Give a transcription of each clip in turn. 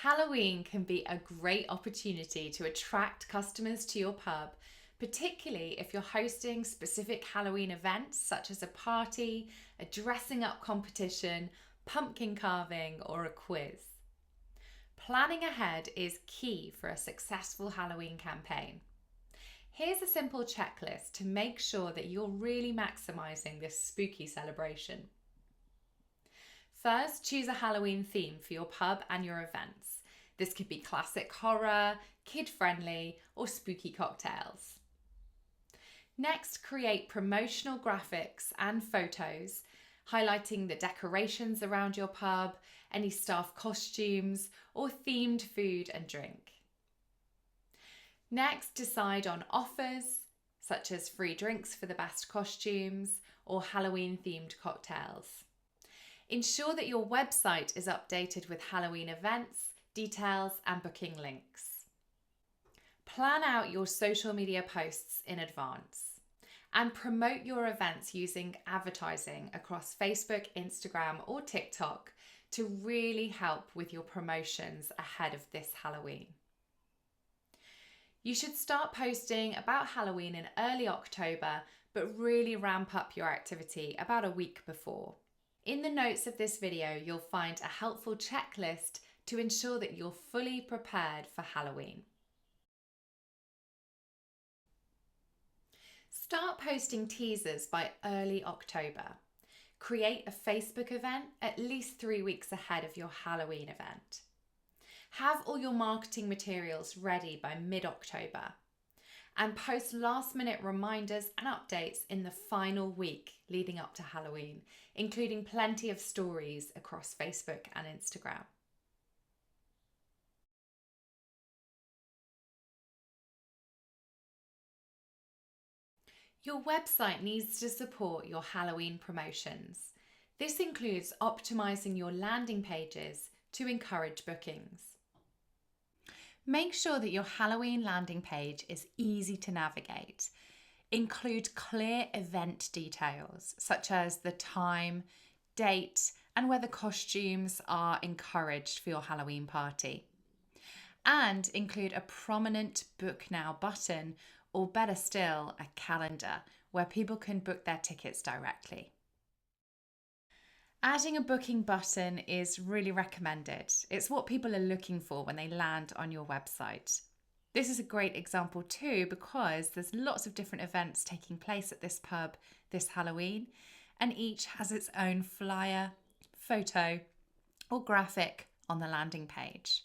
Halloween can be a great opportunity to attract customers to your pub, particularly if you're hosting specific Halloween events such as a party, a dressing up competition, pumpkin carving, or a quiz. Planning ahead is key for a successful Halloween campaign. Here's a simple checklist to make sure that you're really maximising this spooky celebration. First, choose a Halloween theme for your pub and your events. This could be classic horror, kid-friendly, or spooky cocktails. Next, create promotional graphics and photos highlighting the decorations around your pub, any staff costumes, or themed food and drink. Next, decide on offers, such as free drinks for the best costumes or Halloween-themed cocktails. Ensure that your website is updated with Halloween events, details, and booking links. Plan out your social media posts in advance and promote your events using advertising across Facebook, Instagram, or TikTok to really help with your promotions ahead of this Halloween. You should start posting about Halloween in early October, but really ramp up your activity about a week before. In the notes of this video, you'll find a helpful checklist to ensure that you're fully prepared for Halloween. Start posting teasers by early October. Create a Facebook event at least 3 weeks ahead of your Halloween event. Have all your marketing materials ready by mid-October. And post last-minute reminders and updates in the final week leading up to Halloween, including plenty of stories across Facebook and Instagram. Your website needs to support your Halloween promotions. This includes optimizing your landing pages to encourage bookings. Make sure that your Halloween landing page is easy to navigate. Include clear event details, such as the time, date, and whether costumes are encouraged for your Halloween party. And include a prominent Book Now button, or better still, a calendar where people can book their tickets directly. Adding a booking button is really recommended. It's what people are looking for when they land on your website. This is a great example too because there's lots of different events taking place at this pub this Halloween, and each has its own flyer, photo, or graphic on the landing page.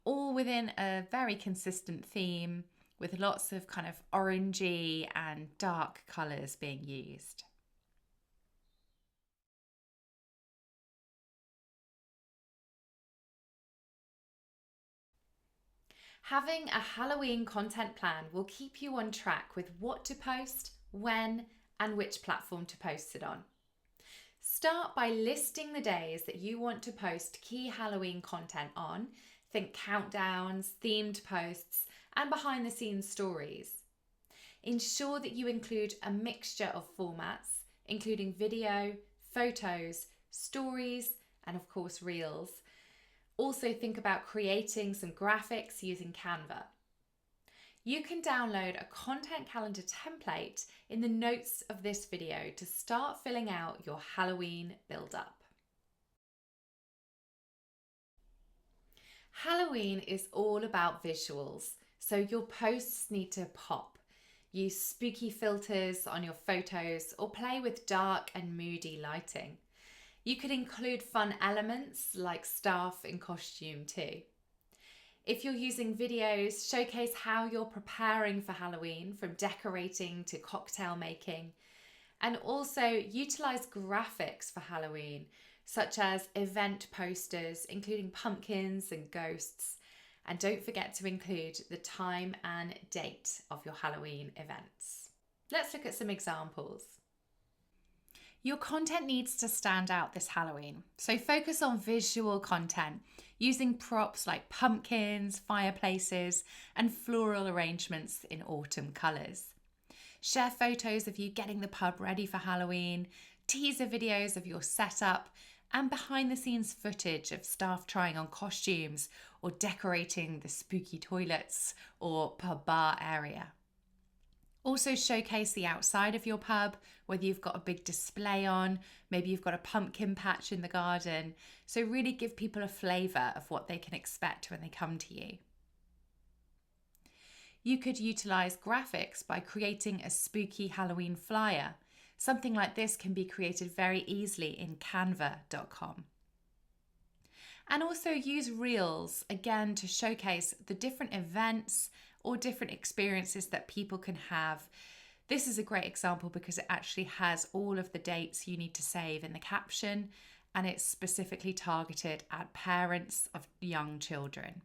All within a very consistent theme with lots of kind of orangey and dark colours being used. Having a Halloween content plan will keep you on track with what to post, when, and which platform to post it on. Start by listing the days that you want to post key Halloween content on. Think countdowns, themed posts, and behind the scenes stories. Ensure that you include a mixture of formats, including video, photos, stories, and of course reels. Also think about creating some graphics using Canva. You can download a content calendar template in the notes of this video to start filling out your Halloween build-up. Halloween is all about visuals, so your posts need to pop. Use spooky filters on your photos or play with dark and moody lighting. You could include fun elements like staff in costume too. If you're using videos, showcase how you're preparing for Halloween, from decorating to cocktail making, and also utilize graphics for Halloween, such as event posters, including pumpkins and ghosts. And don't forget to include the time and date of your Halloween events. Let's look at some examples. Your content needs to stand out this Halloween, so focus on visual content using props like pumpkins, fireplaces, and floral arrangements in autumn colours. Share photos of you getting the pub ready for Halloween, teaser videos of your setup, and behind the scenes footage of staff trying on costumes or decorating the spooky toilets or pub bar area. Also showcase the outside of your pub, whether you've got a big display on, maybe you've got a pumpkin patch in the garden. So really give people a flavour of what they can expect when they come to you. You could utilise graphics by creating a spooky Halloween flyer. Something like this can be created very easily in canva.com. And also use Reels, again, to showcase the different events or different experiences that people can have. This is a great example because it actually has all of the dates you need to save in the caption, and it's specifically targeted at parents of young children.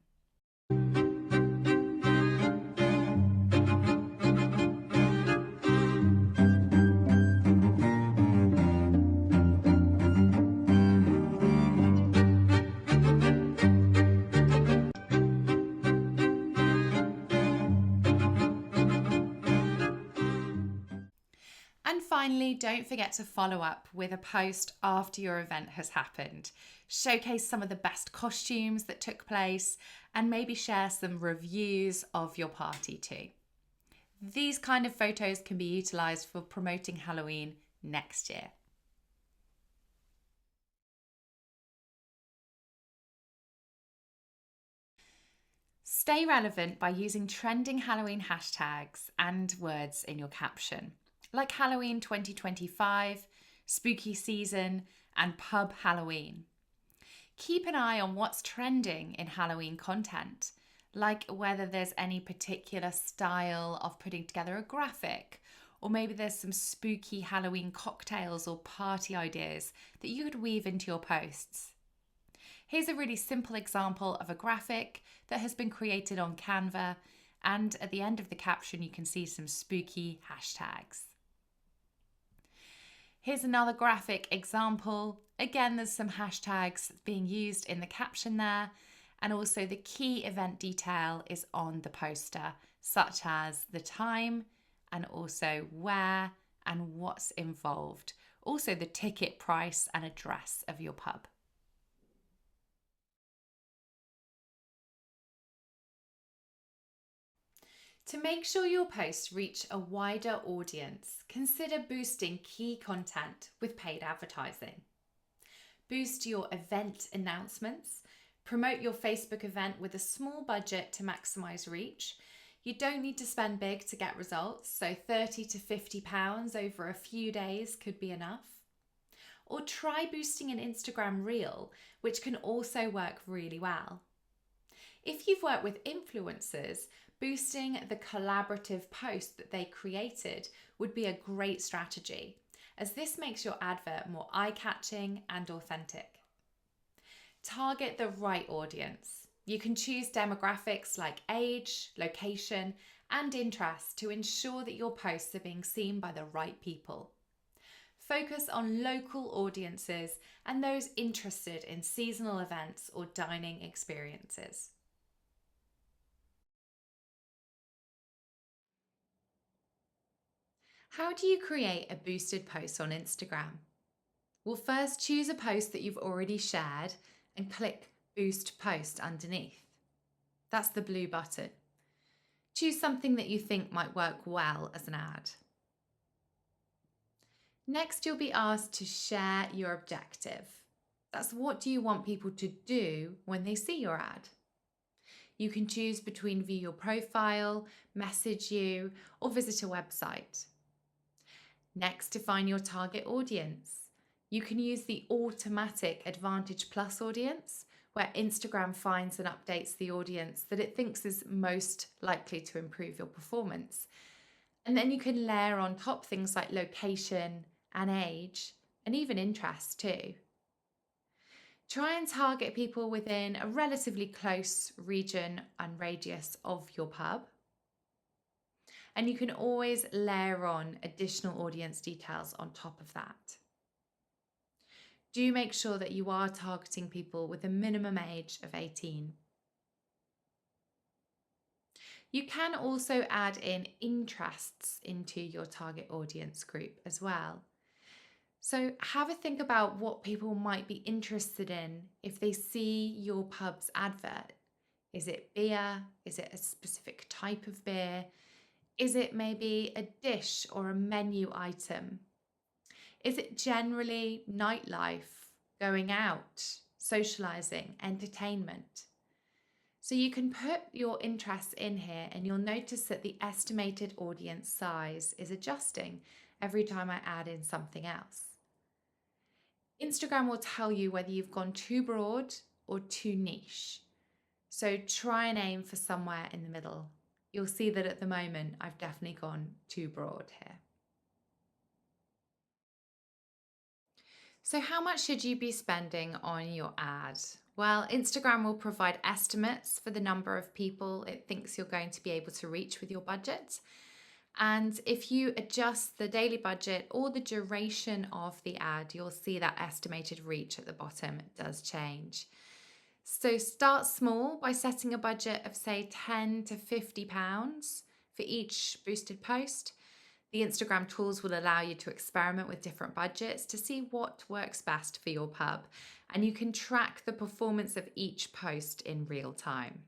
And finally, don't forget to follow up with a post after your event has happened. Showcase some of the best costumes that took place and maybe share some reviews of your party too. These kind of photos can be utilised for promoting Halloween next year. Stay relevant by using trending Halloween hashtags and words in your caption, like Halloween 2025, Spooky Season, and Pub Halloween. Keep an eye on what's trending in Halloween content, like whether there's any particular style of putting together a graphic, or maybe there's some spooky Halloween cocktails or party ideas that you could weave into your posts. Here's a really simple example of a graphic that has been created on Canva, and at the end of the caption you can see some spooky hashtags. Here's another graphic example. Again, there's some hashtags being used in the caption there, and also the key event detail is on the poster, such as the time and also where and what's involved. Also the ticket price and address of your pub. To make sure your posts reach a wider audience, consider boosting key content with paid advertising. Boost your event announcements. Promote your Facebook event with a small budget to maximize reach. You don't need to spend big to get results, so £30 to £50 over a few days could be enough. Or try boosting an Instagram reel, which can also work really well. If you've worked with influencers, boosting the collaborative post that they created would be a great strategy, as this makes your advert more eye-catching and authentic. Target the right audience. You can choose demographics like age, location, and interest to ensure that your posts are being seen by the right people. Focus on local audiences and those interested in seasonal events or dining experiences. How do you create a boosted post on Instagram? Well, first choose a post that you've already shared and click Boost Post underneath. That's the blue button. Choose something that you think might work well as an ad. Next, you'll be asked to share your objective. That's what do you want people to do when they see your ad? You can choose between view your profile, message you, or visit a website. Next, define your target audience. You can use the automatic Advantage Plus audience, where Instagram finds and updates the audience that it thinks is most likely to improve your performance. And then you can layer on top things like location and age, and even interest too. Try and target people within a relatively close region and radius of your pub. And you can always layer on additional audience details on top of that. Do make sure that you are targeting people with a minimum age of 18. You can also add in interests into your target audience group as well. So, have a think about what people might be interested in if they see your pub's advert. Is it beer? Is it a specific type of beer? Is it maybe a dish or a menu item? Is it generally nightlife, going out, socializing, entertainment? So you can put your interests in here and you'll notice that the estimated audience size is adjusting every time I add in something else. Instagram will tell you whether you've gone too broad or too niche. So try and aim for somewhere in the middle. You'll see that at the moment, I've definitely gone too broad here. So, how much should you be spending on your ad? Well, Instagram will provide estimates for the number of people it thinks you're going to be able to reach with your budget. And if you adjust the daily budget or the duration of the ad, you'll see that estimated reach at the bottom does change. So start small by setting a budget of say 10 to 50 pounds for each boosted post. The Instagram tools will allow you to experiment with different budgets to see what works best for your pub, and you can track the performance of each post in real time.